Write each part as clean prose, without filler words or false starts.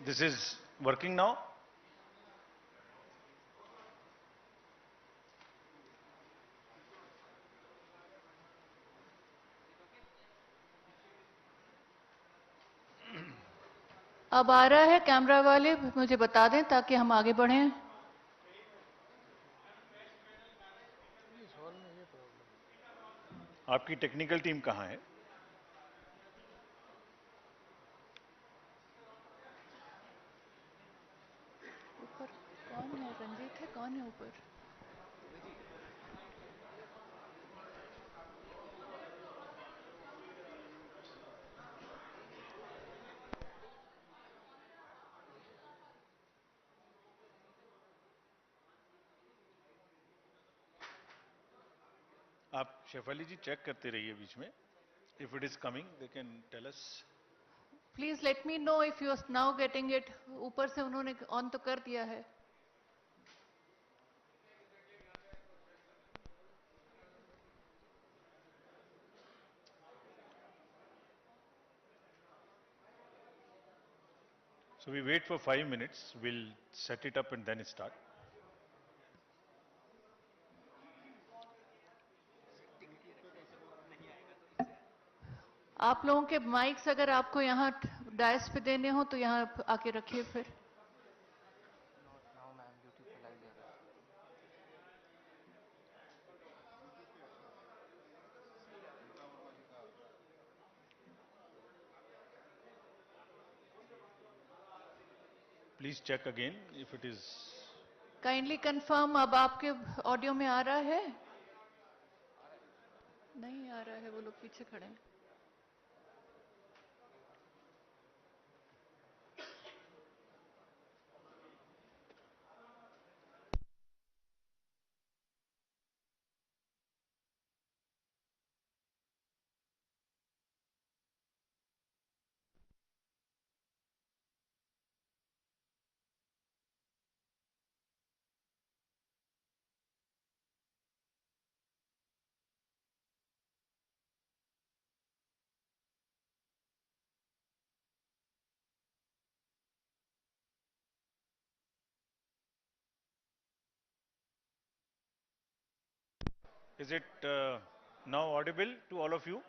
This is working now. अब आ रहा है, कैमरा वाले मुझे बता दें ताकि हम आगे बढ़ें। आपकी टेक्निकल टीम कहाँ है? ऊपर कौन है? रंजीत है? कौन है ऊपर? आप शेफाली जी चेक करते रहिए बीच में. If it is coming, they can tell us. Please let me know if you are now getting it. ऊपर से उन्होंने ऑन तो कर दिया है। So we wait for 5 minutes. We'll set it up and then start. आप लोगों के माइक्स अगर आपको यहाँ डायस पे देने हो तो यहाँ आके रखिए फिर। Please check again if it is. Kindly confirm अब आपके ऑडियो में आ रहा है? नहीं आ रहा है, वो लोग पीछे खड़े हैं। Is it now audible to all of you?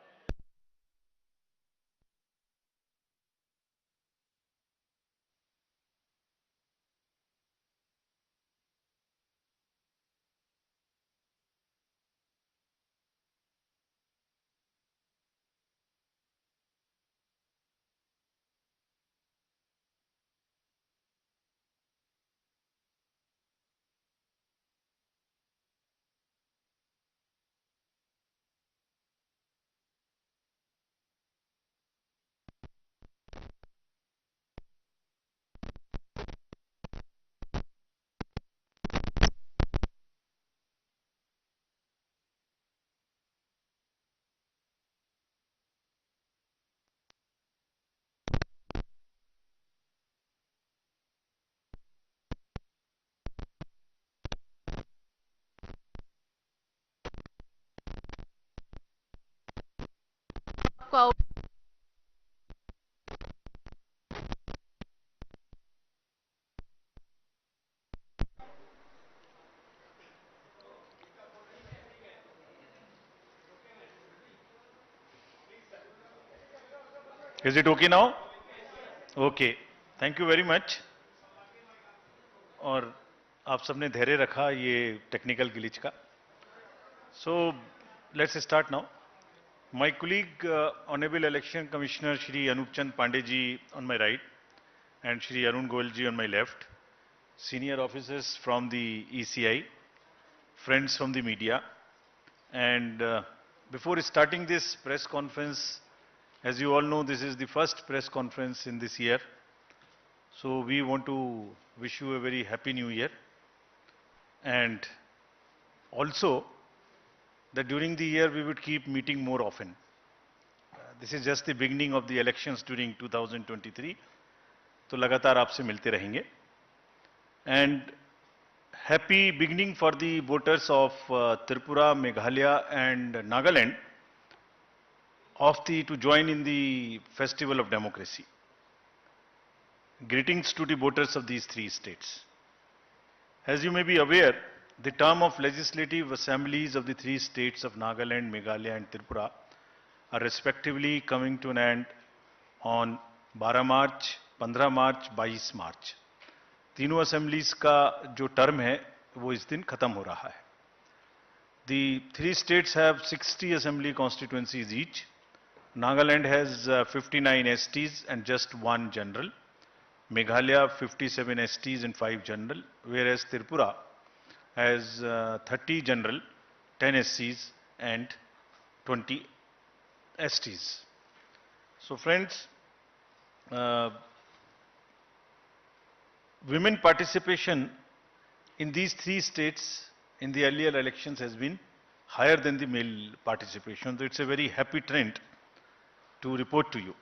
Is it okay now? Okay. Thank you very much. और आप सबने धैर्य रखा ये टेक्निकल ग्लिच का. So let's start now. My colleague, Honorable Election Commissioner Shri Anup Chand Pandey ji on my right and Shri Arun Goel ji on my left, senior officers from the ECI, friends from the media, and before starting this press conference, as you all know, this is the first press conference in this year. So we want to wish you a very happy new year, and also that during the year we would keep meeting more often. This is just the beginning of the elections during 2023. तो लगातार आपसे मिलते रहेंगे. And happy beginning for the voters of Tripura, Meghalaya and Nagaland to join in the festival of democracy. Greetings to the voters of these three states. As you may be aware, the term of legislative assemblies of the three states of Nagaland, Meghalaya and Tripura are respectively coming to an end on 12 मार्च, 15 मार्च, 22 मार्च. तीनों assemblies का जो term है वो इस दिन खत्म हो रहा है. The three states have 60 assembly constituencies each. Nagaland has 59 STs and just one general. Meghalaya 57 STs and 5 general, whereas Tripura has 30 general, 10 SCs and 20 STs. So friends, women participation in these three states in the earlier elections has been higher than the male participation. So it's a very happy trend to report to you.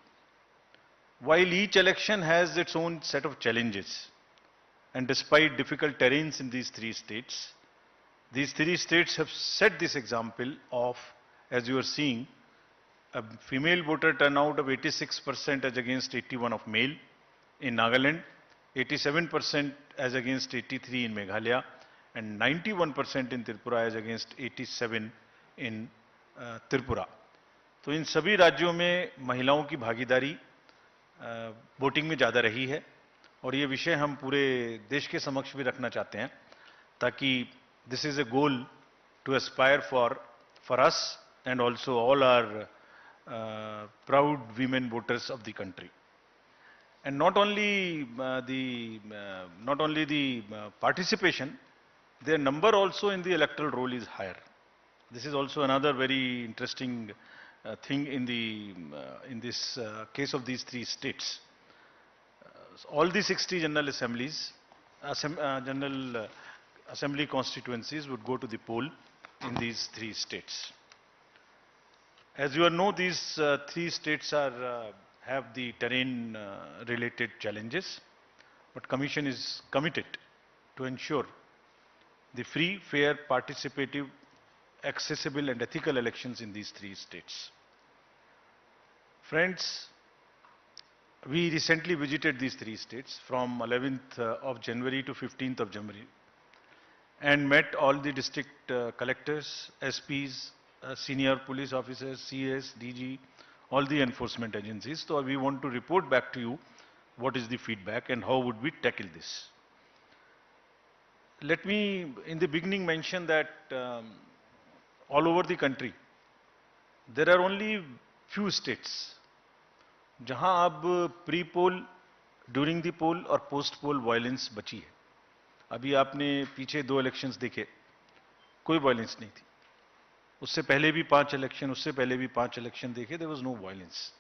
While each election has its own set of challenges, and despite difficult terrains in these three states have set this example of, as you are seeing, a female voter turnout of 86% as against 81% of male in Nagaland, 87% as against 83% in Meghalaya, and 91% in Tripura as against 87% in Tripura. तो इन सभी राज्यों में महिलाओं की भागीदारी voting में ज़्यादा रही है और ये विषय हम पूरे देश के समक्ष भी रखना चाहते हैं ताकि this is a goal to aspire for us and also all are proud women voters of the country. And not only the participation, their number also in the electoral roll is higher. This is also another very interesting thing in this case of these three states. All the 60 general assemblies, general assembly constituencies would go to the poll in these three states. As you all know, these three states have the terrain related challenges, but Commission is committed to ensure the free, fair, participative, accessible and ethical elections in these three states. Friends, we recently visited these three states from 11th of January to 15th of January and met all the district collectors, SPs, senior police officers, CS, DG, all the enforcement agencies. So we want to report back to you what is the feedback and how would we tackle this. Let me in the beginning mention that all over the country there are only few states जहां अब pre poll, during the पोल और post पोल violence बची है. अभी आपने पीछे 2 elections देखे, कोई वायलेंस नहीं थी. उससे पहले भी 5 इलेक्शन, उससे पहले भी 5 इलेक्शन देखे, there was no violence.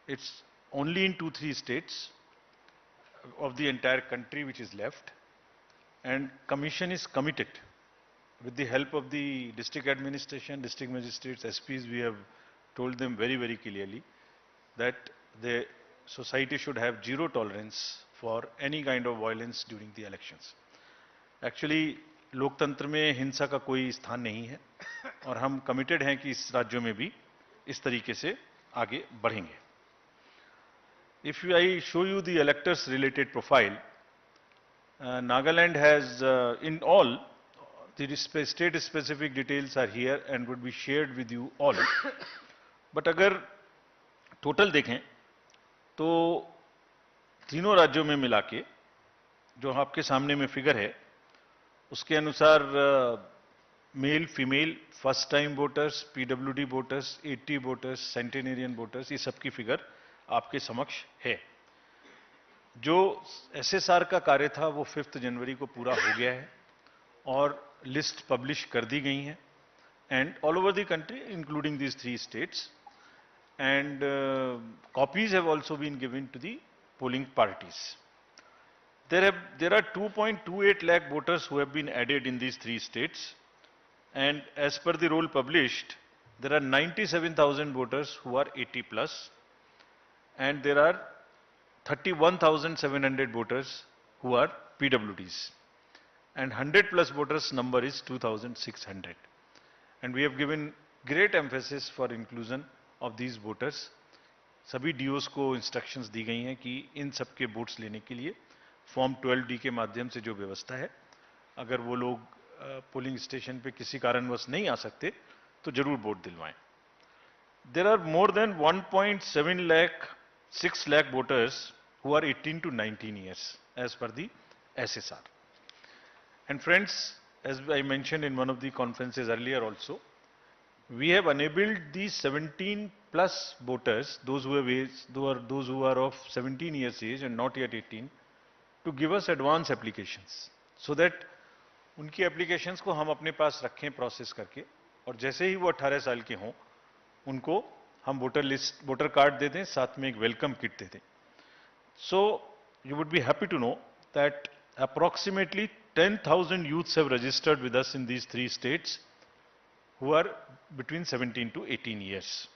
It's only in 2-3 states of the entire country which is left, and Commission is committed with the help of the district administration, district magistrates, SPs. We have told them very, very clearly that the society should have zero tolerance for any kind of violence during the elections. Actually, लोकतंत्र में हिंसा का कोई स्थान नहीं है और हम कमिटेड हैं कि इस राज्यों में भी इस तरीके से आगे बढ़ेंगे. If I show you the electors related profile, Nagaland has in all the state specific details are here and would be shared with you all. But अगर टोटल देखें तो तीनों राज्यों में मिला के जो आपके सामने में फिगर है उसके अनुसार male, female, first time voters, PWD voters, 80 voters, centenarian voters, ये सबकी फिगर आपके समक्ष है. जो एसएसआर का कार्य था वो 5 जनवरी को पूरा हो गया है और लिस्ट पब्लिश कर दी गई है and all over the country including these 3 states, and copies have also been given to the polling parties. There are 2.28 lakh voters who have been added in these 3 states, and as per the roll published, there are 97,000 voters who are 80 plus, and there are 31,700 voters who are PWDs, and 100 plus voters number is 2,600. And we have given great emphasis for inclusion of these voters सभी DOs को instructions दी गई हैं कि इन सब के votes लेने के लिए फॉर्म 12D के माध्यम से जो व्यवस्था है, अगर वो लोग पोलिंग स्टेशन पे किसी कारणवश नहीं आ सकते तो जरूर vote दिलवाएं। There are more than 1.7 lakh, 6 lakh voters who are 18 to 19 years as per the SSR. And friends, as I mentioned in one of the conferences earlier also, we have enabled the 17 plus voters, those who are of 17 years age and not yet 18, to give us advance applications, so that उनकी applications को हम अपने पास रखें process करके, और जैसे ही वो 18 साल के हों उनको हम वोटर कार्ड दे दें, साथ में एक वेलकम किट दे दें. So you would be happy to know that approximately 10,000 youths have registered with us in these 3 states who are between 17 to 18 years.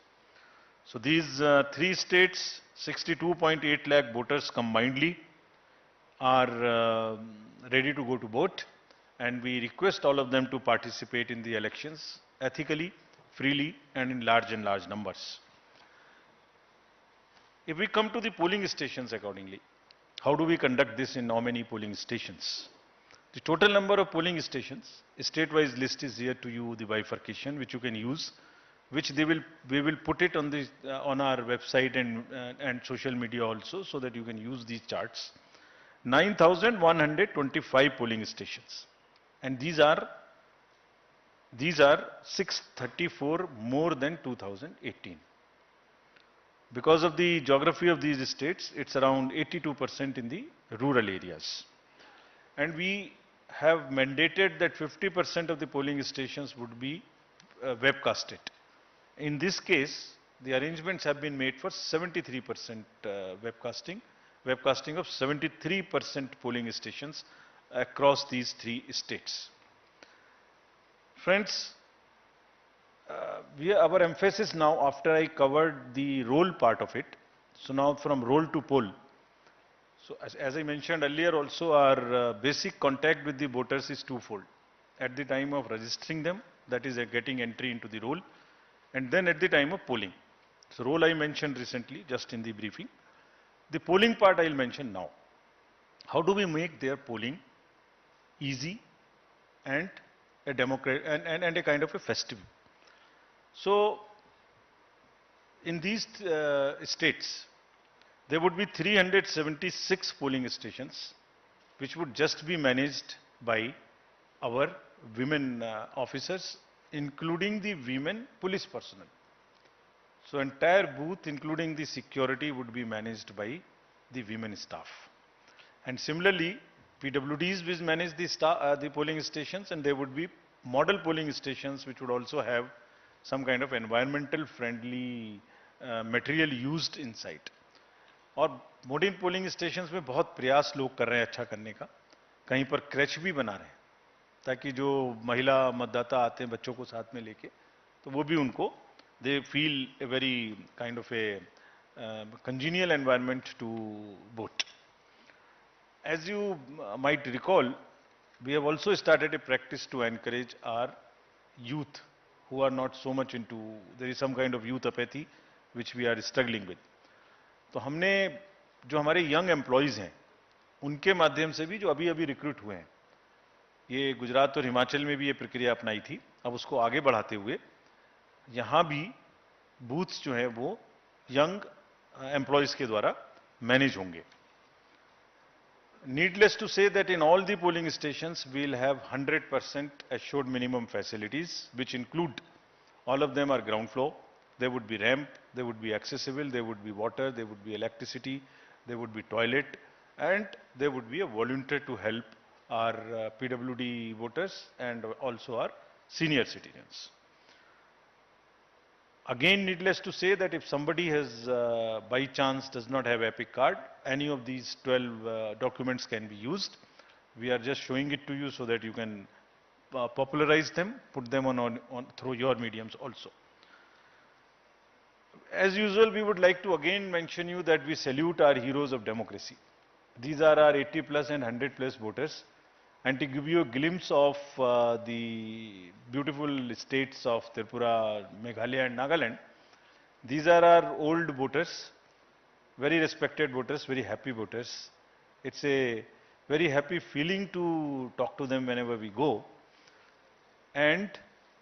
So these 3 states, 62.8 lakh voters combinedly are ready to go to vote, and we request all of them to participate in the elections ethically, freely, and in large numbers. If we come to the polling stations accordingly, how do we conduct this in how many polling stations? The total number of polling stations, a state-wise list is here to you, the bifurcation, which you can use, which we will put it on on our website and social media also, so that you can use these charts. 9,125 polling stations, and these are 634 more than 2018. Because of the geography of these states, it's around 82% in the rural areas. And we have mandated that 50% of the polling stations would be webcasted. In this case, the arrangements have been made for 73% webcasting of 73% polling stations across these 3 states. Friends, our emphasis now, after I covered the roll part of it, so now from roll to poll. So as I mentioned earlier also, our basic contact with the voters is twofold. At the time of registering them, that is getting entry into the roll, and then at the time of polling. So roll I mentioned recently, just in the briefing. The polling part I'll mention now. How do we make their polling easy and a and a kind of a festive? So in these states, there would be 376 polling stations, which would just be managed by our women officers, including the women police personnel. So entire booth, including the security, would be managed by the women staff. And similarly, PWDs will manage the polling stations, and there would be model polling stations which would also have some kind of environmental friendly material used inside. और modern polling stations में बहुत प्रयास लोग कर रहे हैं अच्छा करने का, कहीं पर क्रैच भी बना रहे हैं ताकि जो महिला मतदाता आते हैं बच्चों को साथ में लेके, तो वो भी उनको they feel a very kind of a congenial environment to vote. As you might recall, we have also started a practice to encourage our youth who are not so much into, there is some kind of youth apathy which we are struggling with. तो हमने जो हमारे young employees हैं उनके माध्यम से भी जो अभी रिक्रूट हुए हैं, ये गुजरात और हिमाचल में भी ये प्रक्रिया अपनाई थी, अब उसको आगे बढ़ाते हुए यहाँ भी बूथ्स जो हैं वो यंग एम्प्लॉइज के द्वारा मैनेज होंगे. Needless to say that in all the polling stations we will have 100% assured minimum facilities, which include, all of them are ground floor. There would be ramp, there would be accessible, there would be water, there would be electricity, there would be toilet, and there would be a volunteer to help our PWD voters and also our senior citizens. Again, needless to say that if somebody has by chance does not have EPIC card, any of these 12 documents can be used. We are just showing it to you so that you can popularize them, put them on through your mediums also. As usual, we would like to again mention you that we salute our heroes of democracy. These are our 80 plus and 100 plus voters. And to give you a glimpse of the beautiful states of Tripura, Meghalaya and Nagaland, these are our old voters very respected voters, very happy voters. It's a very happy feeling to talk to them whenever we go. And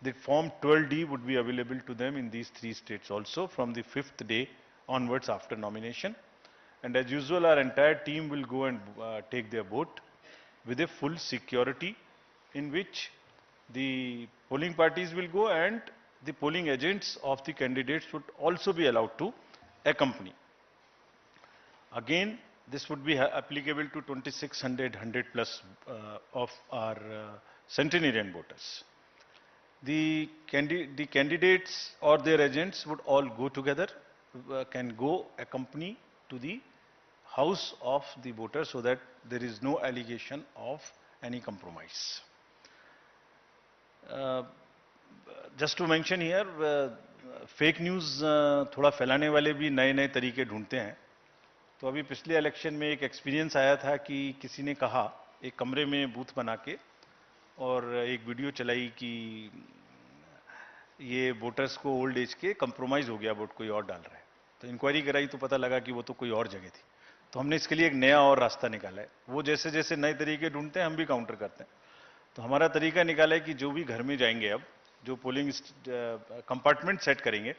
the form 12D would be available to them in these 3 states also from the 5th day onwards after nomination. And as usual, our entire team will go and take their vote with a full security, in which the polling parties will go and the polling agents of the candidates would also be allowed to accompany. Again, this would be applicable to 2600 100 plus of our centenarian voters. The candidates or their agents would all go together, can go accompany to the house of the voter, so that there is no allegation of any compromise. Just to mention here, fake news थोड़ा फैलाने वाले भी नए नए तरीके ढूंढते हैं. तो अभी पिछले इलेक्शन में एक एक्सपीरियंस आया था कि किसी ने कहा एक कमरे में बूथ बना के और एक वीडियो चलाई कि ये वोटर्स को ओल्ड एज के कंप्रोमाइज हो गया, वोट कोई और डाल रहा है. तो इंक्वायरी कराई तो पता लगा कि वो तो कोई और जगह थी. तो हमने इसके लिए एक नया और रास्ता निकाला है. वो जैसे जैसे नए तरीके ढूंढते हैं हम भी काउंटर करते हैं. तो हमारा तरीका निकाला है कि जो भी घर में जाएंगे, अब जो पोलिंग कंपार्टमेंट सेट करेंगे,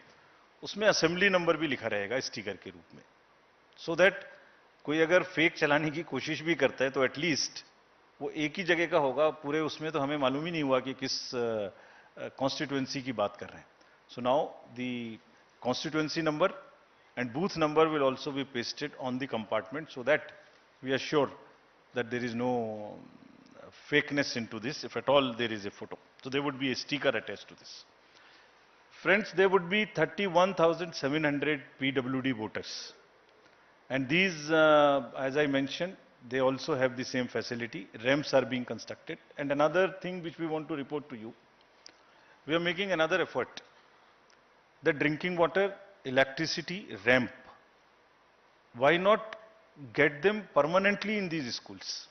उसमें असेंबली नंबर भी लिखा रहेगा स्टिकर के रूप में, सो दैट कोई अगर फेक चलाने की कोशिश भी करता है तो एटलीस्ट वो एक ही जगह का होगा. पूरे उसमें तो हमें मालूम ही नहीं हुआ कि किस कॉन्स्टिट्यूएंसी की बात कर रहे हैं. So now the constituency number and booth number will also be pasted on the compartment, so that we are sure that there is no fakeness into this, if at all there is a photo. So there would be a sticker attached to this. Friends, there would be 31,700 PWD voters, and these, as I mentioned, they also have the same facility. Ramps are being constructed. And another thing which we want to report to you, we are making another effort. The drinking water, electricity, ramp, why not get them permanently in these schools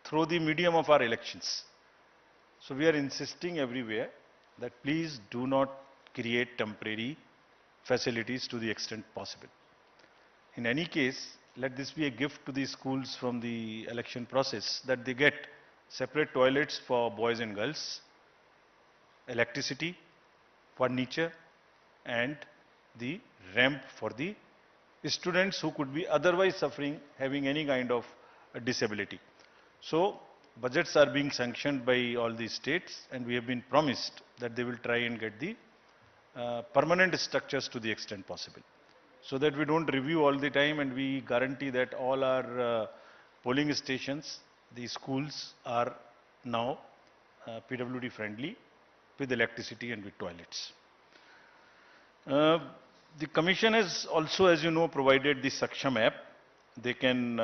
through the medium of our elections? So we are insisting everywhere that please do not create temporary facilities to the extent possible. In any case, let this be a gift to the schools from the election process, that they get separate toilets for boys and girls, electricity, furniture, and the ramp for the students who could be otherwise suffering, having any kind of disability. So budgets are being sanctioned by all the states, and we have been promised that they will try and get the permanent structures to the extent possible, so that we don't review all the time, and we guarantee that all our polling stations, the schools, are now PWD friendly, with electricity and with toilets. The Commission has also, as you know, provided the Saksham app. They can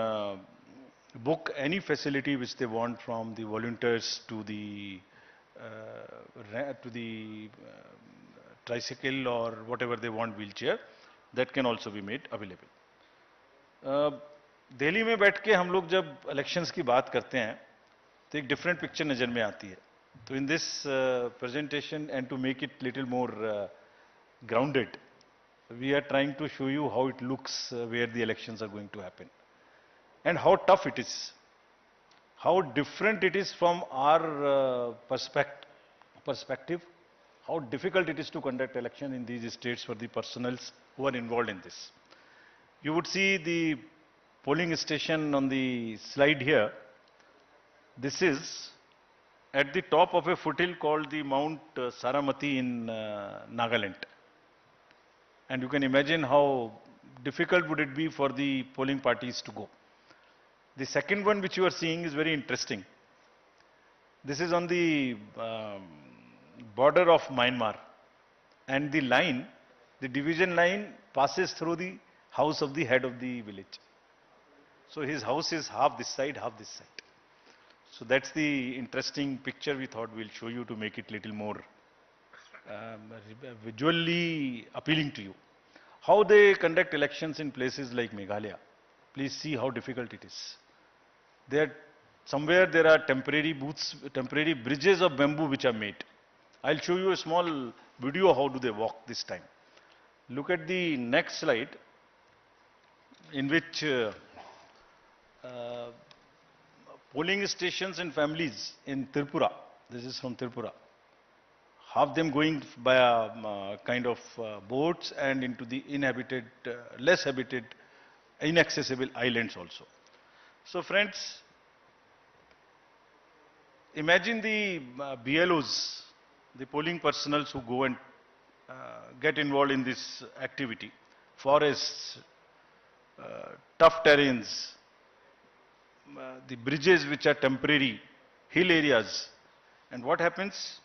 book any facility which they want, from the volunteers to the tricycle or whatever they want, wheelchair, that can also be made available. Delhi में बैठ के हम लोग जब elections की बात करते हैं तो एक डिफरेंट पिक्चर नज़र में आती है. तो in this presentation, and to make it little more grounded, we are trying to show you how it looks where the elections are going to happen, and how tough it is, how different it is from our perspective, how difficult it is to conduct election in these states for the personals who are involved in this. You would see the polling station on the slide here. This is at the top of a foothill called the Mount Saramati in Nagaland. And you can imagine how difficult would it be for the polling parties to go. The second one which you are seeing is very interesting. This is on the border of Myanmar, and the line, the division line, passes through the house of the head of the village. So his house is half this side, half this side. So that's the interesting picture we thought we'll show you to make it little more visually appealing to you. How they conduct elections in places like Meghalaya. Please see how difficult it is. Somewhere there are temporary booths, temporary bridges of bamboo which are made. I'll show you a small video how do they walk this time. Look at the next slide. in which uh, polling stations and families in Tripura, this is from Tripura, half them going by kind of boats and into the inhabited, less habited, inaccessible islands also. So friends, imagine the BLOs, the polling personnel who go and get involved in this activity. Forests, tough terrains, the bridges which are temporary, hill areas. And what happens?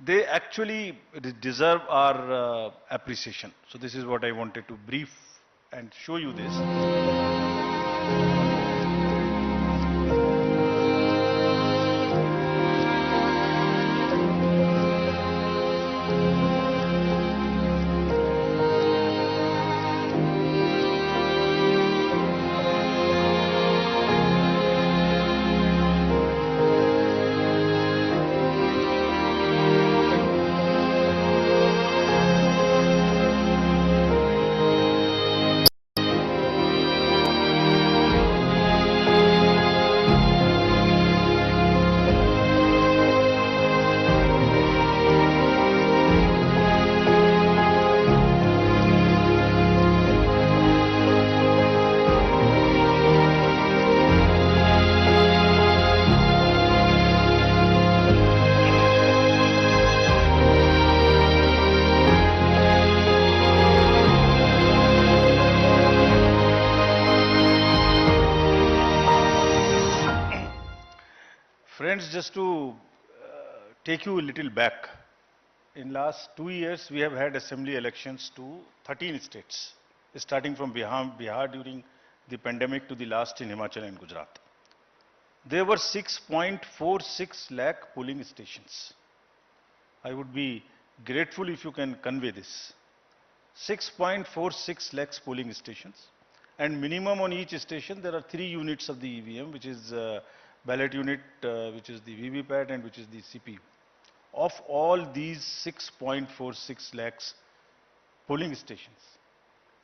They actually deserve our appreciation. So this is what I wanted to brief and show you this. Friends, just to take you a little back, in last 2 years we have had assembly elections to 13 states, starting from Bihar during the pandemic to the last in Himachal and Gujarat. There were 6.46 lakh polling stations. I would be grateful if you can convey this. 6.46 lakhs polling stations, and minimum on each station there are 3 units of the EVM, which is ballot unit, which is the VVPAT and which is the CPU. Of all these 6.46 lakhs polling stations,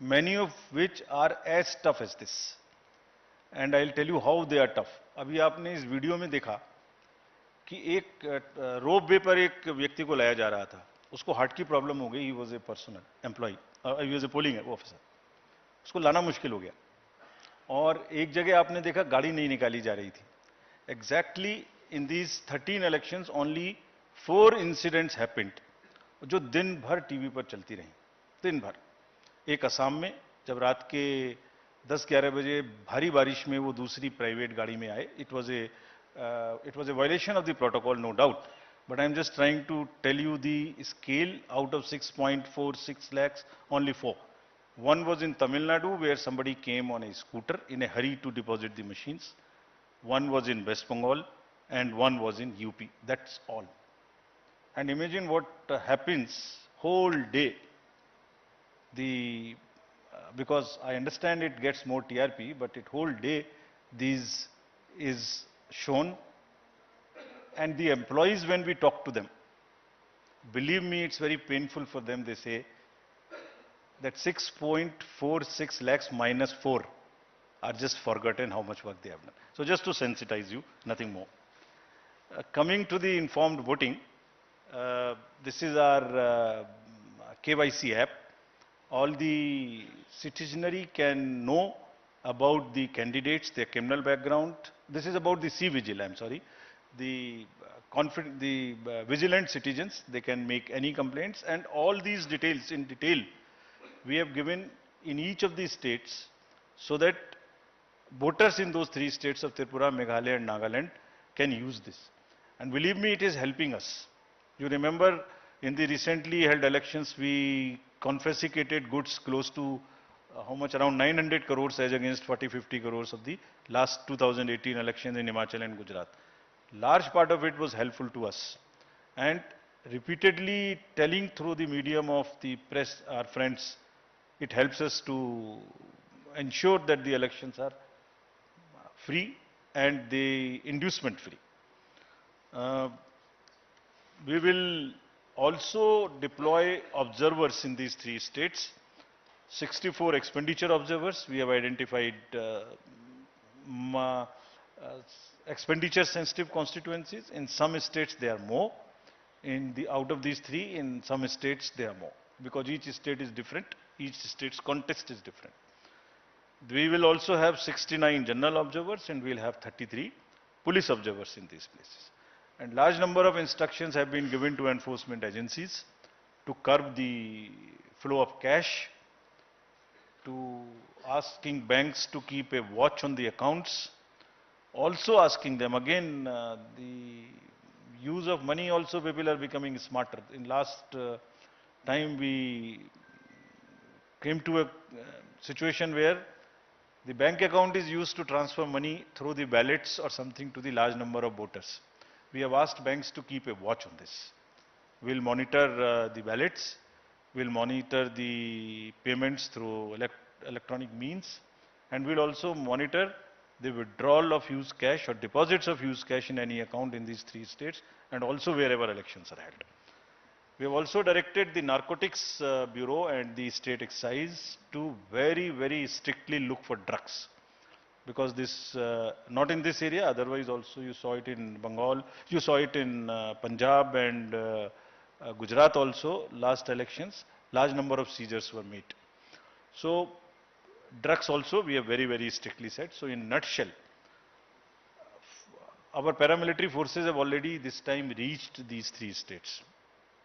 many of which are as tough as this. And I'll tell you how they are tough. अभी आपने इस video में देखा कि एक रोप वे पर एक व्यक्ति को लाया जा रहा था, उसको हार्ट की प्रॉब्लम हो गई, he was a personal employ, he was a polling officer, उसको लाना मुश्किल हो गया, और एक जगह आपने देखा गाड़ी नहीं निकाली जा रही थी. Exactly in these 13 elections, only 4 incidents happened, जो दिन भर टीवी पर चलती रहीं, दिन भर. एक असम में जब रात के 10-11 बजे भारी बारिश में वो दूसरी प्राइवेट गाड़ी में आए. It was a violation of the protocol, no doubt. But I am just trying to tell you the scale. Out of 6.46 lakhs, only 4. One was in Tamil Nadu, where somebody came on a scooter in a hurry to deposit the machines. One was in West Bengal, and one was in UP. That's all. And imagine what happens whole day. Because I understand it gets more TRP, but it whole day this is shown. And the employees, when we talk to them, believe me, it's very painful for them. They say that 6.46 lakhs minus 4 are just forgotten how much work they have done. So just to sensitize you, nothing more. Coming to the informed voting, this is our KYC app. All the citizenry can know about the candidates, their criminal background. This is about the C-Vigil, I'm sorry. The vigilant citizens, they can make any complaints, and all these details in detail we have given in each of these states, so that voters in those 3 states of Tripura, Meghalaya and Nagaland can use this. And believe me, it is helping us. You remember in the recently held elections, we confiscated goods close to how much, around 900 crores as against 40-50 crores of the last 2018 elections in Himachal and Gujarat. Large part of it was helpful to us. And repeatedly telling through the medium of the press, our friends, it helps us to ensure that the elections are free and the inducement free. We will also deploy observers in these 3 states 64 expenditure observers. We have identified ma- uh, expenditure sensitive constituencies. In some states they are more. Out of these three, in some states they are more. Because each state is different, each state's context is different. We will also have 69 general observers and we will have 33 police observers in these places. And large number of instructions have been given to enforcement agencies to curb the flow of cash, to asking banks to keep a watch on the accounts, also asking them again the use of money also people are becoming smarter. In last time we came to a situation where the bank account is used to transfer money through the ballots or something to the large number of voters. We have asked banks to keep a watch on this. We'll monitor the ballots, we'll monitor the payments through electronic means, and we'll also monitor the withdrawal of used cash or deposits of used cash in any account in these three states and also wherever elections are held. We have also directed the Narcotics Bureau and the State Excise to very strictly look for drugs. Because this, not in this area, otherwise also you saw it in Bengal, you saw it in Punjab and Gujarat also, last elections, large number of seizures were made. So, drugs also we have very strictly said. So, in nutshell, our paramilitary forces have already this time reached these three states.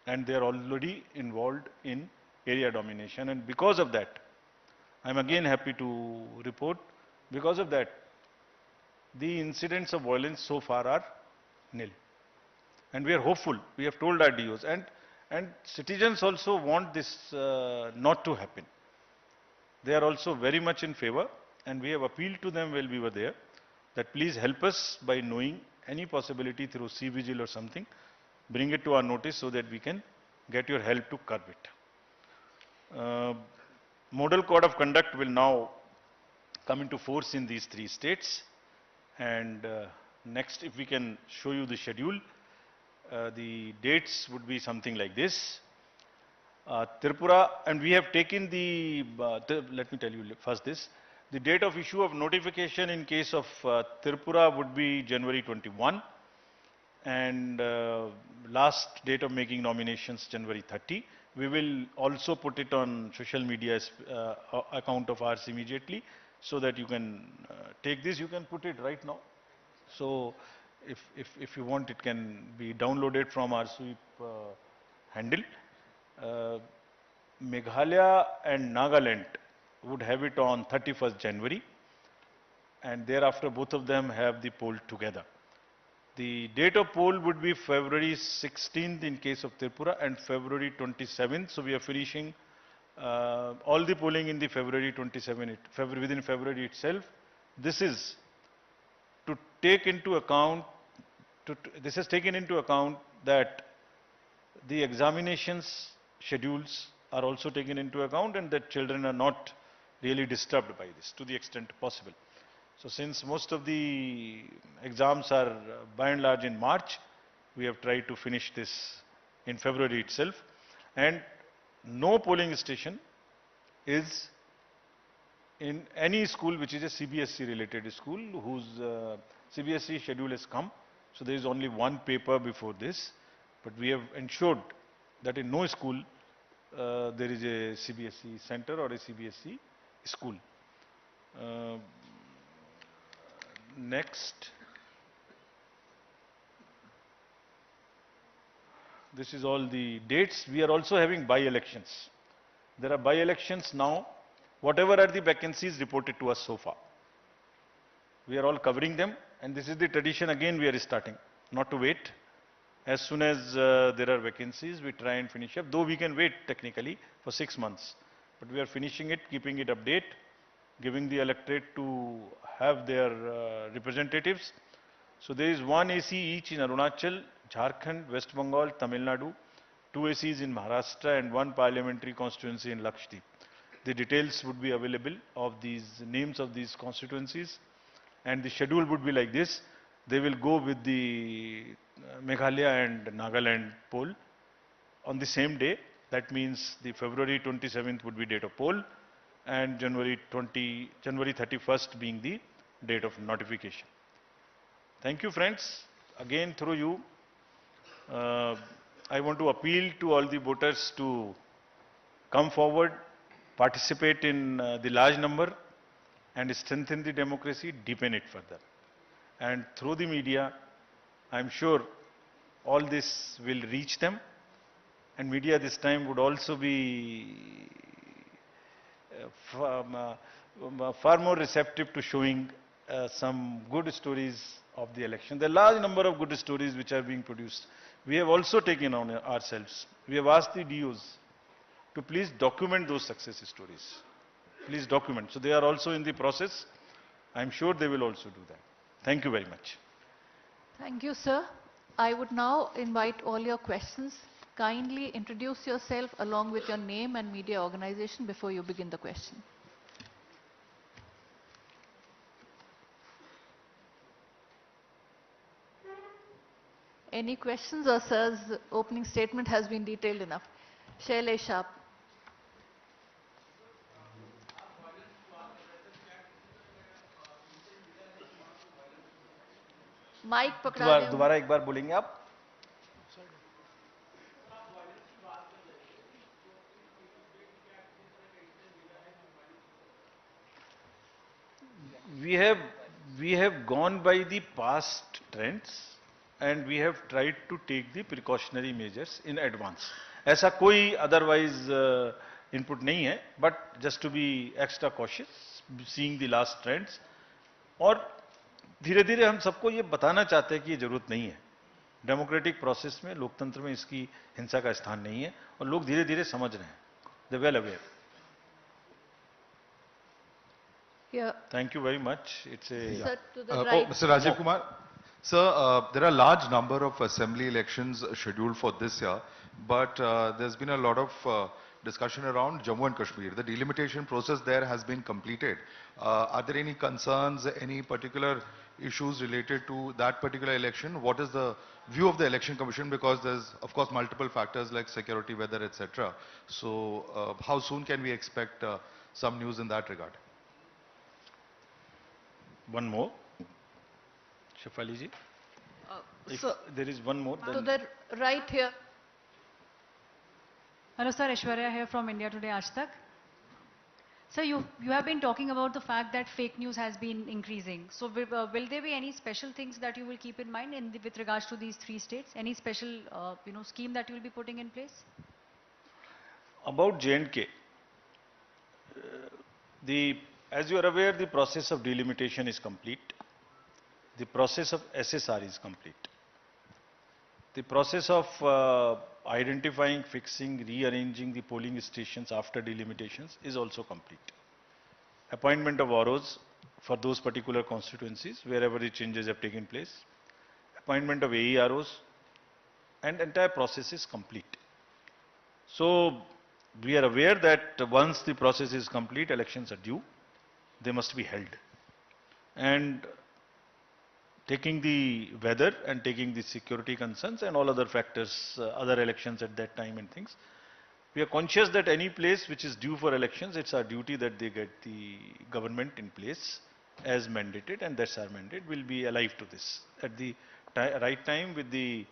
And they are already involved in area domination, and because of that, I am again happy to report, because of that, the incidents of violence so far are nil. And we are hopeful, we have told our DOs, and citizens also want this not to happen. They are also very much in favor, and we have appealed to them while we were there, that please help us by knowing any possibility through C-Vigil or something, bring it to our notice so that we can get your help to curb it. Model Code of Conduct will now come into force in these three states. And next, if we can show you the schedule, the dates would be something like this. Tripura, and we have taken let me tell you first this. The date of issue of notification in case of Tripura would be January 21. And last date of making nominations January 30. We will also put it on social media account of ours immediately so that you can take this. You can put it right now. So if you want, it can be downloaded from our sweep handle. Meghalaya and Nagaland would have it on 31st January, and thereafter both of them have the poll together. The date of poll would be February 16th in case of Tripura and February 27th. So we are finishing all the polling in the February 27th, within February itself. This is to take into account, this has taken into account that the examinations schedules are also taken into account and that children are not really disturbed by this to the extent possible. So since most of the exams are by and large in March, we have tried to finish this in February itself. And no polling station is in any school which is a CBSE related school whose CBSE schedule has come. So there is only one paper before this. But we have ensured that in no school there is a CBSE center or a CBSE school. Next, this is all the dates. We are also having by-elections. There are by-elections now, whatever are the vacancies reported to us so far. We are all covering them, and this is the tradition again we are starting, not to wait. As soon as there are vacancies, we try and finish up, though we can wait technically for 6 months. But we are finishing it, keeping it update, giving the electorate to have their representatives. So there is one AC each in Arunachal, Jharkhand, West Bengal, Tamil Nadu, 2 ACs in Maharashtra and 1 parliamentary constituency in Lakshadweep. The details would be available of these names of these constituencies, and the schedule would be like this. They will go with the Meghalaya and Nagaland poll on the same day. That means the February 27th would be date of poll. and January 31st being the date of notification. Thank you, friends. Again, through you, I want to appeal to all the voters to come forward, participate in the large number, and strengthen the democracy, deepen it further. And through the media, I'm sure all this will reach them, and media this time would also be far more receptive to showing some good stories of the election. There are large number of good stories which are being produced. We have also taken on ourselves. We have asked the DOs to please document those success stories. Please document. So they are also in the process. I'm sure they will also do that. Thank you very much. Thank you, sir. I would now invite all your questions. Kindly introduce yourself along with your name and media organization before you begin the question. Any questions, or sir's opening statement has been detailed enough? Shailesh Sharp. Mic पकड़ा दें। दोबारा एक बार बोलेंगे आप? We have gone by the past trends and we have tried to take the precautionary measures in advance. ऐसा कोई otherwise input नहीं है, but just to be extra cautious, seeing the last trends. और धीरे धीरे हम सबको ये बताना चाहते हैं कि ये जरूरत नहीं है. डेमोक्रेटिक प्रोसेस में, लोकतंत्र में इसकी हिंसा का स्थान नहीं है और लोग धीरे धीरे समझ रहे हैं. They're well aware. Yeah. Thank you very much. It's a Sir, to the right. Mr. Rajiv Kumar, sir, there are large number of assembly elections scheduled for this year, but there's been a lot of discussion around Jammu and Kashmir. The delimitation process there has been completed. Are there any concerns, any particular issues related to that particular election? What is the view of the Election Commission? Because there's, of course, multiple factors like security, weather, etc. So, how soon can we expect some news in that regard? One more. Shafali ji. If So, there is one more, to then the right here. Hello sir, Aishwarya here from India Today Aaj Tak. Sir, you have been talking about the fact that fake news has been increasing. So will there be any special things that you will keep in mind with regards to these 3 states? Any special scheme that you will be putting in place? about J&K, as you are aware, the process of delimitation is complete. The process of SSR is complete. The process of identifying, fixing, rearranging the polling stations after delimitations is also complete. Appointment of ROs for those particular constituencies wherever the changes have taken place. Appointment of AEROs, and entire process is complete. So we are aware that once the process is complete, elections are due. They must be held. And taking the weather and taking the security concerns and all other factors, other elections at that time and things, we are conscious that any place which is due for elections, it's our duty that they get the government in place as mandated, and that's our mandate. We'll be alive to this at the right time, with the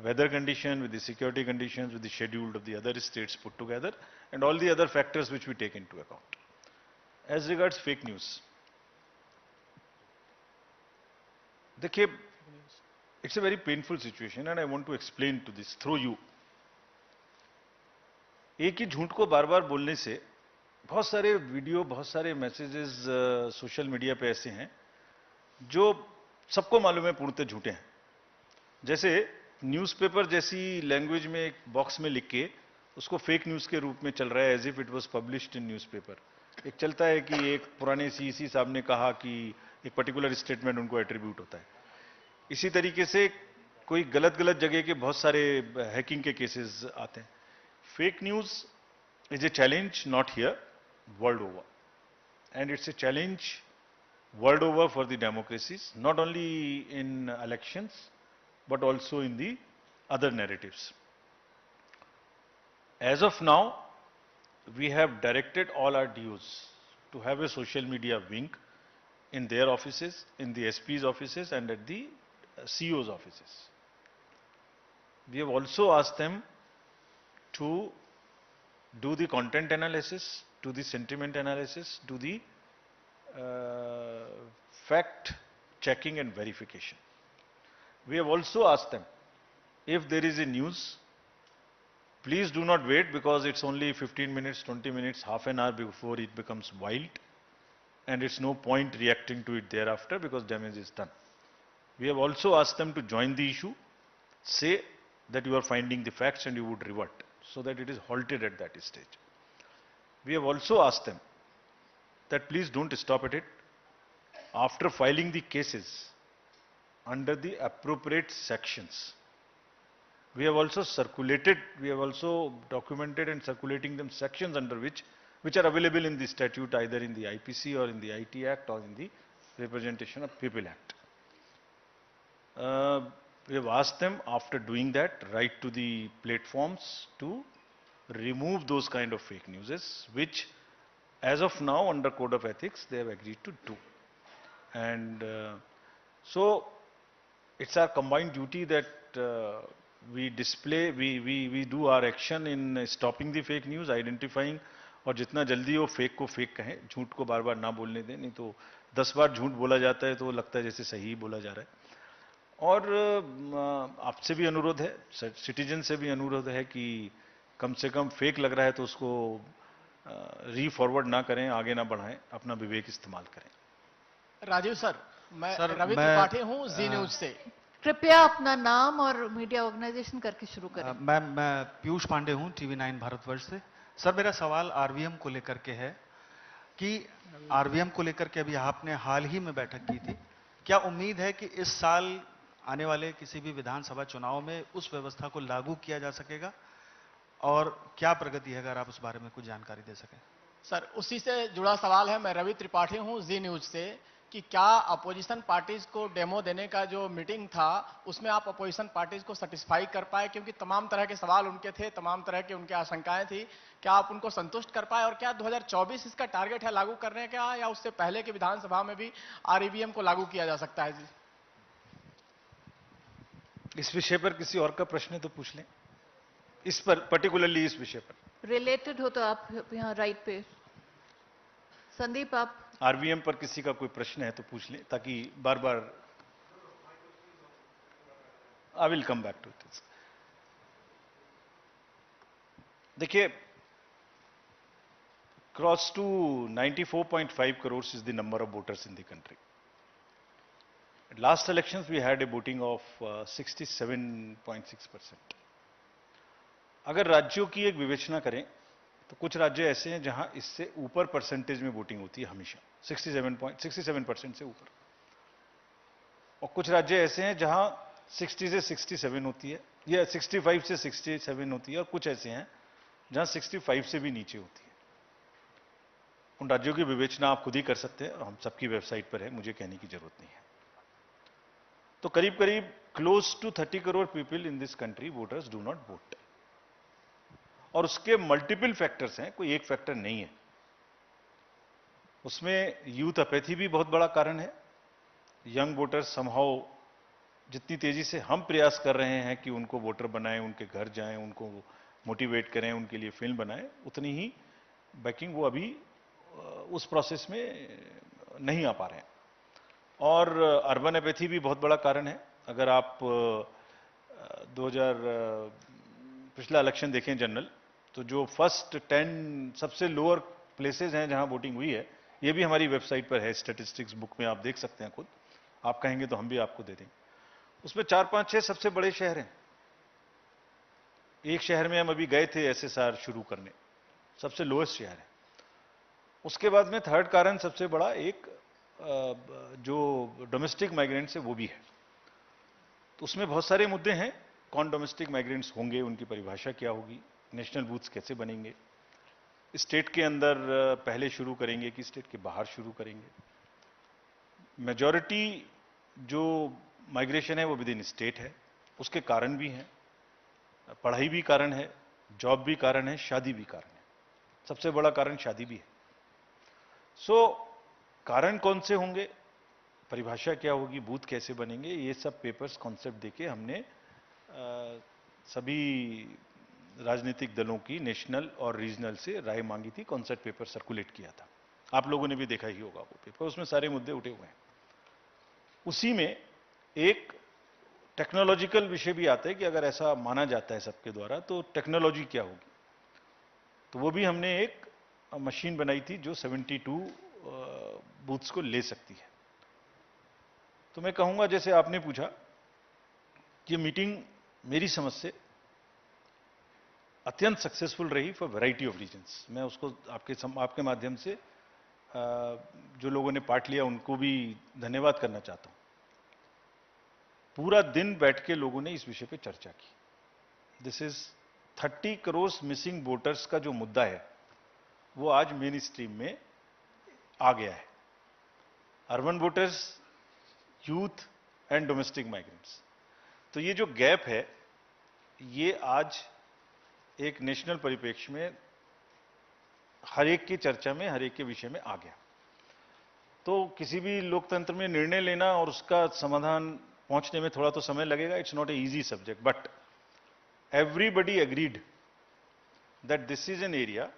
weather condition, with the security conditions, with the schedule of the other states put together, and all the other factors which we take into account. As regards fake news, it's a very painful situation and I want to explain to this through you. एक ही झूठ को बार बार बोलने से बहुत सारे video, बहुत सारे messages social media पे ऐसे हैं जो सबको मालूम है पूर्णतः झूठे हैं. जैसे न्यूज़पेपर जैसी लैंग्वेज में एक बॉक्स में लिख के उसको फेक न्यूज़ के रूप में चल रहा है, as if it was published in newspaper. एक चलता है कि एक पुराने सीईसी साहब ने कहा कि एक पर्टिकुलर स्टेटमेंट उनको एट्रीब्यूट होता है. इसी तरीके से कोई गलत गलत जगह के बहुत सारे हैकिंग के केसेस आते हैं. Fake news is a challenge not here, world over, and it's a challenge world over for the democracies, not only in elections, but also in the other narratives. As of now, we have directed all our DOs to have a social media wing in their offices, in the SP's offices, and at the CO's offices. We have also asked them to do the content analysis, do the sentiment analysis, do the fact checking and verification. We have also asked them, if there is a news, please do not wait because it's only 15 minutes, 20 minutes, half an hour before it becomes wild, and it's no point reacting to it thereafter because damage is done. We have also asked them to join the issue, say that you are finding the facts and you would revert, so that it is halted at that stage. We have also asked them that please don't stop at it. After filing the cases under the appropriate sections, we have also documented and circulating them sections under which are available in the statute, either in the IPC or in the IT Act or in the Representation of People Act. We have asked them, after doing that, write to the platforms to remove those kind of fake news, which as of now under Code of Ethics they have agreed to do. And so it's our combined duty that we do our action in stopping the fake news, identifying, और जितना जल्दी वो fake को fake कहें, झूठ को बार बार ना बोलने दें, नहीं तो 10 बार झूठ बोला जाता है तो लगता है जैसे सही बोला जा रहा है. और आपसे भी अनुरोध है, सिटीजन से भी अनुरोध है कि कम से कम फेक लग रहा है तो उसको री-फॉरवर्ड ना करें, आगे ना बढ़ाएं, अपना विवेक इस्तेमाल करें. राजीव सर, मैं रवि त्रिपाठी हूं जी न्यूज से. कृपया अपना नाम और मीडिया ऑर्गेनाइजेशन करके शुरू करें. मैं पीयूष पांडे हूं, TV9 भारतवर्ष से. सर, मेरा सवाल आरवीएम को लेकर के है कि आरवीएम को लेकर के अभी आपने हाल ही में बैठक की थी. क्या उम्मीद है कि इस साल आने वाले किसी भी विधानसभा चुनाव में उस व्यवस्था को लागू किया जा सकेगा, और क्या प्रगति है, अगर आप उस बारे में कुछ जानकारी दे सकें? सर, उसी से जुड़ा सवाल है. मैं रवि त्रिपाठी हूं जी न्यूज से, कि क्या अपोजिशन पार्टीज को डेमो देने का जो मीटिंग था उसमें आप अपोजिशन पार्टीज को सेटिस्फाई कर पाए, क्योंकि तमाम तरह के सवाल उनके थे, तमाम तरह की उनकी आशंकाएं थी. क्या आप उनको संतुष्ट कर पाए, और क्या 2024 इसका टारगेट है लागू करने का, या उससे पहले की विधानसभा में भी आरईवीएम को लागू किया जा सकता है? जी, इस विषय पर किसी और का प्रश्न है तो पूछ लें. इस पर पर्टिकुलरली इस विषय पर रिलेटेड हो तो आप यहाँ राइट पे. संदीप, आप आरवीएम पर किसी का कोई प्रश्न है तो पूछ लें, ताकि बार बार. I will come back to it. देखिए, cross to 94.5 crores is the number of voters in the country. At last elections we had a voting of 67.6%. अगर राज्यों की एक विवेचना करें तो कुछ राज्य ऐसे हैं जहां इससे ऊपर परसेंटेज में वोटिंग होती है हमेशा, 67% से ऊपर, और कुछ राज्य ऐसे हैं जहां 60 से 67 होती है, या 65 से 67 होती है, और कुछ ऐसे हैं जहां 65 से भी नीचे होती है. उन राज्यों की विवेचना आप खुद ही कर सकते हैं, और हम सबकी वेबसाइट पर है, मुझे कहने की जरूरत नहीं है. तो करीब करीब close to 30 crore people in this country voters do not vote. और उसके मल्टीपल फैक्टर्स हैं, कोई एक फैक्टर नहीं है. उसमें यूथ अपैथी भी बहुत बड़ा कारण है. यंग वोटर्स समहाउ, जितनी तेजी से हम प्रयास कर रहे हैं कि उनको वोटर बनाएं, उनके घर जाएं, उनको मोटिवेट करें, उनके लिए फिल्म बनाएं, उतनी ही बैकिंग वो अभी उस प्रोसेस में नहीं आ पा रहे हैं. और अर्बन अपैथी भी बहुत बड़ा कारण है. अगर आप 2000 पिछला इलेक्शन देखें जनरल, तो जो फर्स्ट 10 सबसे लोअर प्लेसेस हैं जहां वोटिंग हुई है, ये भी हमारी वेबसाइट पर है, स्टैटिस्टिक्स बुक में आप देख सकते हैं खुद. आप कहेंगे तो हम भी आपको दे देंगे. उसमें 4, 5, 6 सबसे बड़े शहर हैं. एक शहर में हम अभी गए थे एसएसआर शुरू करने, सबसे लोएस्ट शहर है. उसके बाद में थर्ड कारण सबसे बड़ा एक जो डोमेस्टिक माइग्रेंट्स है वो भी है. तो उसमें बहुत सारे मुद्दे हैं. कौन डोमेस्टिक माइग्रेंट्स होंगे, उनकी परिभाषा क्या होगी, नेशनल बूथ्स कैसे बनेंगे, स्टेट के अंदर पहले शुरू करेंगे कि स्टेट के बाहर शुरू करेंगे. मेजॉरिटी जो माइग्रेशन है वो विद इन स्टेट है, उसके कारण भी हैं. पढ़ाई भी कारण है, जॉब भी कारण है, शादी भी कारण है. सबसे बड़ा कारण शादी भी है. सो कारण कौन से होंगे, परिभाषा क्या होगी, बूथ कैसे बनेंगे, ये सब पेपर्स कॉन्सेप्ट देके हमने सभी राजनीतिक दलों की नेशनल और रीजनल से राय मांगी थी, कॉन्सेप्ट पेपर सर्कुलेट किया था। आप लोगों ने भी देखा ही होगा वो पेपर, उसमें सारे मुद्दे उठे हुए हैं। उसी में एक टेक्नोलॉजिकल विषय भी आता है कि अगर ऐसा माना जाता है सबके द्वारा तो टेक्नोलॉजी क्या होगी, तो वो भी हमने एक मशीन बनाई थी जो 72 बूथ्स को ले सकती है। तो मैं कहूंगा, जैसे आपने पूछा कि मीटिंग मेरी समझ से अत्यंत सक्सेसफुल रही फॉर वैरायटी ऑफ रीजंस। मैं उसको आपके माध्यम से जो लोगों ने पार्ट लिया उनको भी धन्यवाद करना चाहता हूं। पूरा दिन बैठ के लोगों ने इस विषय पे चर्चा की। This is 30 crore missing voters का जो मुद्दा है वो आज मेन स्ट्रीम में आ गया है। Urban voters, youth and domestic migrants, तो ये जो गैप है ये आज एक नेशनल परिप्रेक्ष्य में हर एक की चर्चा में, हर एक के विषय में आ गया। तो किसी भी लोकतंत्र में निर्णय लेना और उसका समाधान पहुंचने में थोड़ा तो समय लगेगा। It's not a easy subject, but everybody agreed that this is an area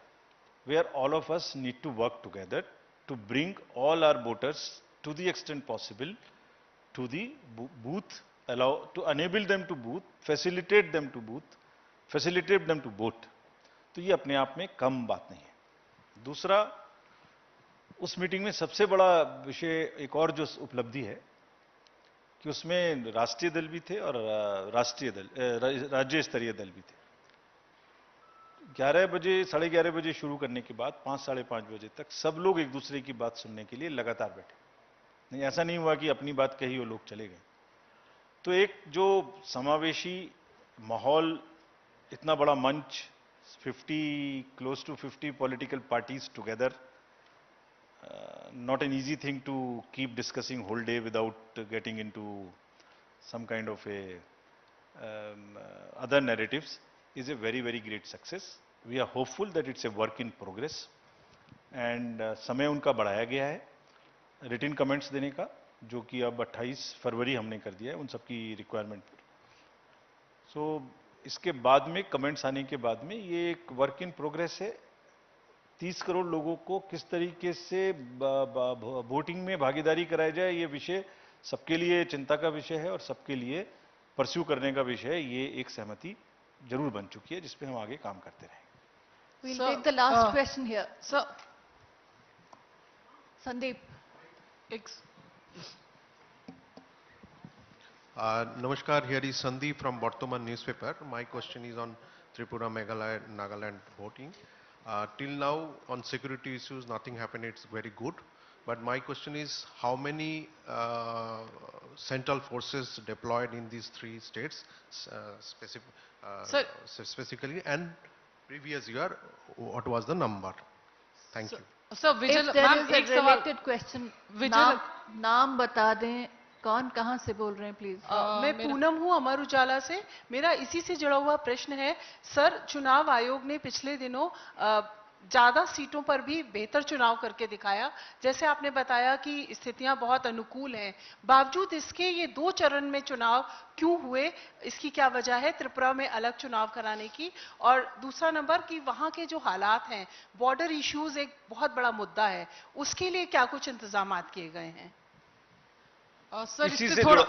where all of us need to work together to bring all our voters to the extent possible to the booth, to enable them to booth, facilitate them to booth, facilitate them to vote। तो ये अपने आप में कम बात नहीं है। दूसरा, उस मीटिंग में सबसे बड़ा विषय एक और जो उपलब्धि है कि उसमें राष्ट्रीय दल भी थे और राज्य स्तरीय दल भी थे। 11 बजे, 11:30 बजे शुरू करने के बाद 5, 5:30 बजे तक सब लोग एक दूसरे की बात सुनने के लिए लगातार बैठे। नहीं, ऐसा नहीं हुआ कि अपनी बात कही और लोग चले गए। तो एक जो समावेशी माहौल, इतना बड़ा मंच, close to 50 political parties together, not an easy thing to keep discussing whole day without getting into some kind of a other narratives, is a very very great success. We are hopeful that it's a work in progress and समय उनका बढ़ाया गया है written comments देने का, जो कि अब 28 फरवरी हमने कर दिया है उन सबकी रिक्वायरमेंट पर। सो इसके बाद में कमेंट्स आने के बाद में ये एक वर्क इन प्रोग्रेस है। 30 करोड़ लोगों को किस तरीके से वोटिंग में भागीदारी कराया जाए, ये विषय सबके लिए चिंता का विषय है और सबके लिए परस्यू करने का विषय है। ये एक सहमति जरूर बन चुकी है जिस पे हम आगे काम करते रहेंगे। We'll take the last question here. Sir, Sandeep. Namaskar, here is Sandeep from Bartoman newspaper. My question is on Tripura, Meghalaya, Nagaland voting. Till now, on security issues, nothing happened. It's very good. But my question is, how many central forces deployed in these 3 states, specifically, and previous year, what was the number? Thank you. Sir, If there is a related question, नाम बता दें, कौन कहां से बोल रहे हैं please. मैं पूनम हूं अमर उजाला से। मेरा इसी से जुड़ा हुआ प्रश्न है। सर, चुनाव आयोग ने पिछले दिनों ज्यादा सीटों पर भी बेहतर चुनाव करके दिखाया। जैसे आपने बताया कि स्थितियां बहुत अनुकूल हैं, बावजूद इसके ये 2 चरण में चुनाव क्यों हुए, इसकी क्या वजह है त्रिपुरा में अलग चुनाव कराने की? और दूसरा नंबर कि वहां के जो हालात हैं, बॉर्डर इश्यूज एक बहुत बड़ा मुद्दा है, उसके लिए क्या कुछ इंतजाम किए गए हैं? सर,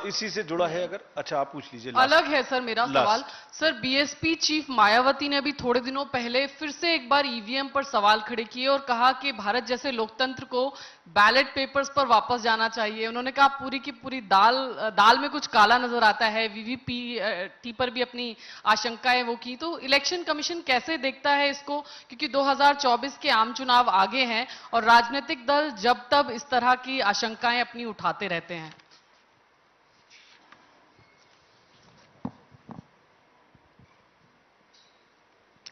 इसी से जुड़ा है अगर, अच्छा आप पूछ लीजिए। अलग है सर मेरा सवाल। सर, बीएसपी चीफ मायावती ने अभी थोड़े दिनों पहले फिर से एक बार ईवीएम पर सवाल खड़े किए और कहा कि भारत जैसे लोकतंत्र को बैलेट पेपर्स पर वापस जाना चाहिए। उन्होंने कहा पूरी की पूरी दाल में कुछ काला नजर आता है। वीवीपी पर भी अपनी आशंकाएं वो की। तो इलेक्शन कमीशन कैसे देखता है इसको, क्योंकि 2024 के आम चुनाव आगे हैं और राजनीतिक दल जब तब इस तरह की आशंकाएं अपनी उठाते रहते हैं।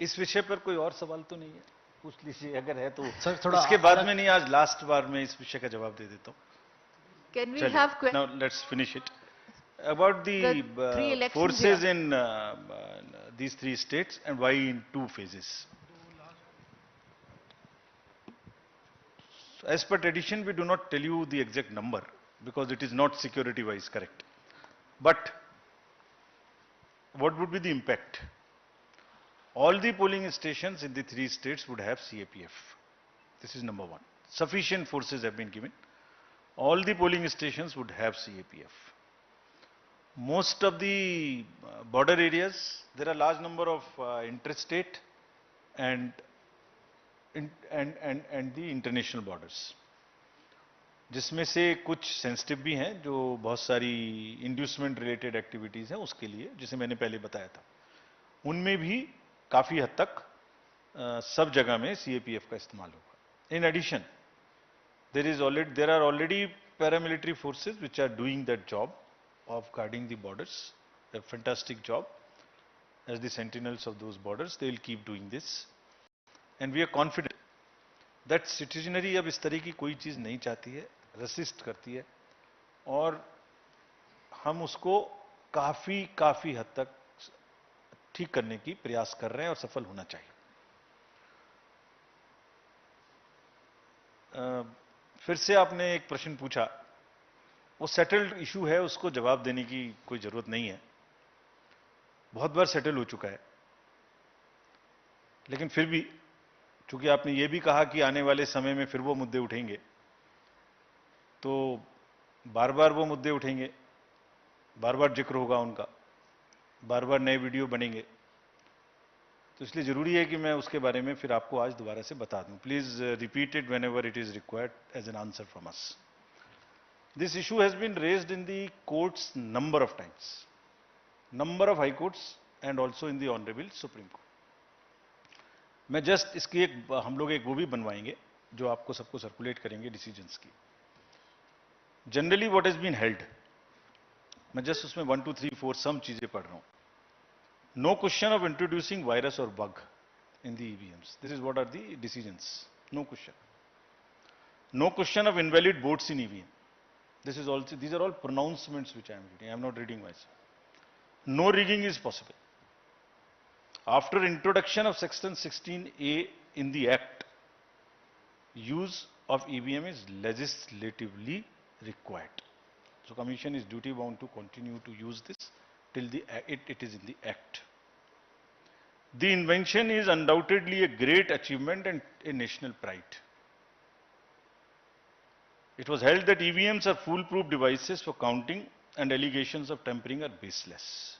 इस विषय पर कोई और सवाल तो नहीं है, पूछ लीजिए अगर है तो। सर, थोड़ा इसके बाद में नहीं, आज लास्ट बार मैं इस विषय का जवाब दे देता हूँ। Can we have questions? Now let's finish it. About the forces in these 3 states and why in 2 phases. So as per tradition, we do not tell you the exact number because it is not security wise correct. But what would be the impact? All the polling stations in the 3 states would have CAPF. This is number one. Sufficient forces have been given. All the polling stations would have CAPF. Most of the border areas, there are large number of interstate and the international borders, जिसमें से कुछ sensitive भी हैं जो बहुत सारी inducement related activities हैं उसके लिए, जिसे मैंने पहले बताया था, उनमें भी काफी हद तक सब जगह में सीएपीएफ का इस्तेमाल होगा. In addition there are already paramilitary forces which are doing that job of guarding the borders, a fantastic job as the sentinels of those borders. They will keep doing this, and we are confident that citizenry अब इस तरह की कोई चीज नहीं चाहती है, resist करती है, और हम उसको काफी हद तक ठीक करने की प्रयास कर रहे हैं और सफल होना चाहिए. फिर से आपने एक प्रश्न पूछा, वो सेटल्ड इशू है, उसको जवाब देने की कोई जरूरत नहीं है, बहुत बार सेटल हो चुका है. लेकिन फिर भी चूंकि आपने ये भी कहा कि आने वाले समय में फिर वो मुद्दे उठेंगे, तो बार बार वो मुद्दे उठेंगे, बार बार जिक्र होगा उनका, बार बार नए वीडियो बनेंगे, तो इसलिए जरूरी है कि मैं उसके बारे में फिर आपको आज दोबारा से बता दूं. Please repeat it whenever it is required as an answer from us. This issue has been raised in the courts number of times, number of high courts and also in the honourable Supreme Court. मैं just इसकी हम लोग एक वो भी बनवाएंगे जो आपको सबको सर्कुलेट करेंगे डिसीजंस की. Generally what has been held, मैं जस्ट उसमें 1 2 3 4 सम चीजें पढ़ रहा हूं. No question of introducing virus or bug in the EVMs. This is what are the decisions. No question. No question of invalid votes in EVM. This is also, these are all pronouncements which I am reading. I am not reading myself. No rigging is possible. After introduction of section 16A in the Act, use of EVM is legislatively required. So Commission is duty bound to continue to use this till it is in the Act. The invention is undoubtedly a great achievement and a national pride. It was held that EVMs are foolproof devices for counting and allegations of tampering are baseless.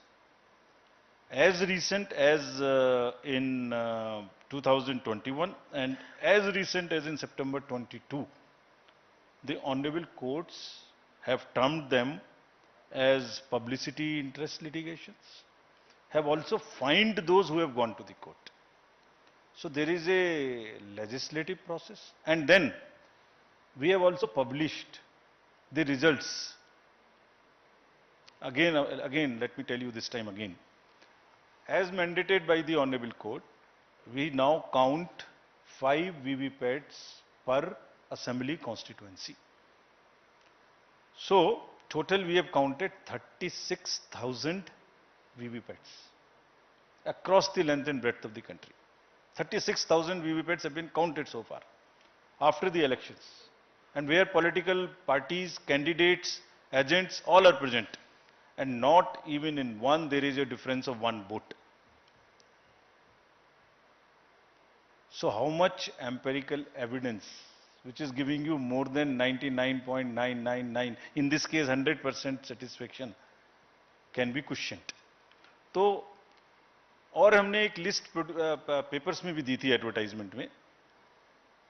As recent as in 2021 and as recent as in September 22, the honorable courts have termed them as publicity interest litigations, have also fined those who have gone to the court. So there is a legislative process, and then we have also published the results. Again, let me tell you this time again. As mandated by the Honorable Court, we now count 5 VVPATs per assembly constituency. So, total we have counted 36,000 VVPATs across the length and breadth of the country. 36,000 VVPATs have been counted so far after the elections, and where political parties, candidates, agents, all are present, and not even in one there is a difference of 1 vote. So how much empirical evidence, which is giving you more than 99.999, in this case 100% satisfaction, can be questioned? तो और हमने एक list papers में भी दी थी advertisement में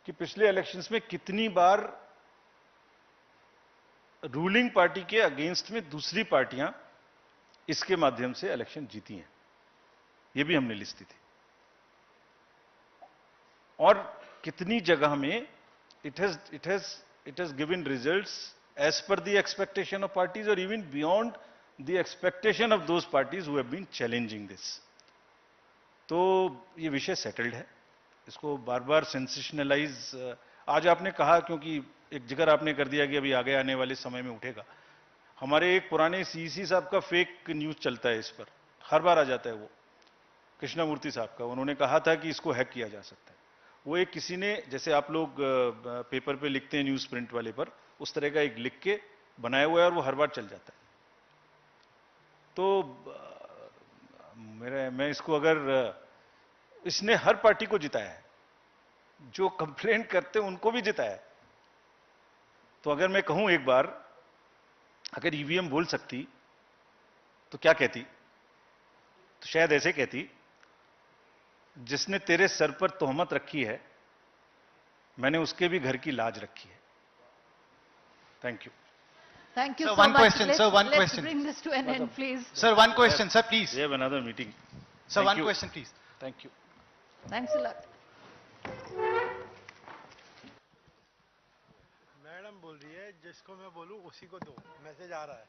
कि पिछले इलेक्शंस में कितनी बार रूलिंग पार्टी के अगेंस्ट में दूसरी पार्टियां इसके माध्यम से इलेक्शन जीती हैं. ये भी हमने लिस्ट दी थी. और कितनी जगह में it has given results as per the expectation of parties or even beyond the expectation of those parties who have been challenging this. तो ये विषय सेटल्ड है, इसको बार बार सेंसेशनलाइज आज आपने कहा, क्योंकि एक जिक्र आपने कर दिया कि अभी आगे आने वाले समय में उठेगा. हमारे एक पुराने सीईसी साहब का फेक न्यूज चलता है, इस पर हर बार आ जाता है, वो कृष्णमूर्ति साहब का. उन्होंने कहा था कि इसको हैक किया जा सकता है. वो एक किसी ने, जैसे आप लोग पेपर पे लिखते हैं न्यूज प्रिंट वाले पर, उस तरह का एक लिख के बनाया हुआ है और वो हर बार चल जाता है। तो मैं इसको, अगर इसने हर पार्टी को जिताया है, जो कंप्लेन करते हैं उनको भी जिताया है। तो अगर मैं कहूं एक बार, अगर ईवीएम बोल सकती तो क्या कहती? तो शायद ऐसे कहती, जिसने तेरे सर पर तोहमत रखी है, मैंने उसके भी घर की लाज रखी है। Thank you. Thank you Sir, so one much. question, sir, one let's question. bring this to an end, please. Sir, one question, sir, please. We have another meeting. Sir, Thank one you. question, please. Thank you. Thanks a lot. Madam बोल रही है जिसको मैं बोलूं उसी को दो, message आ रहा है।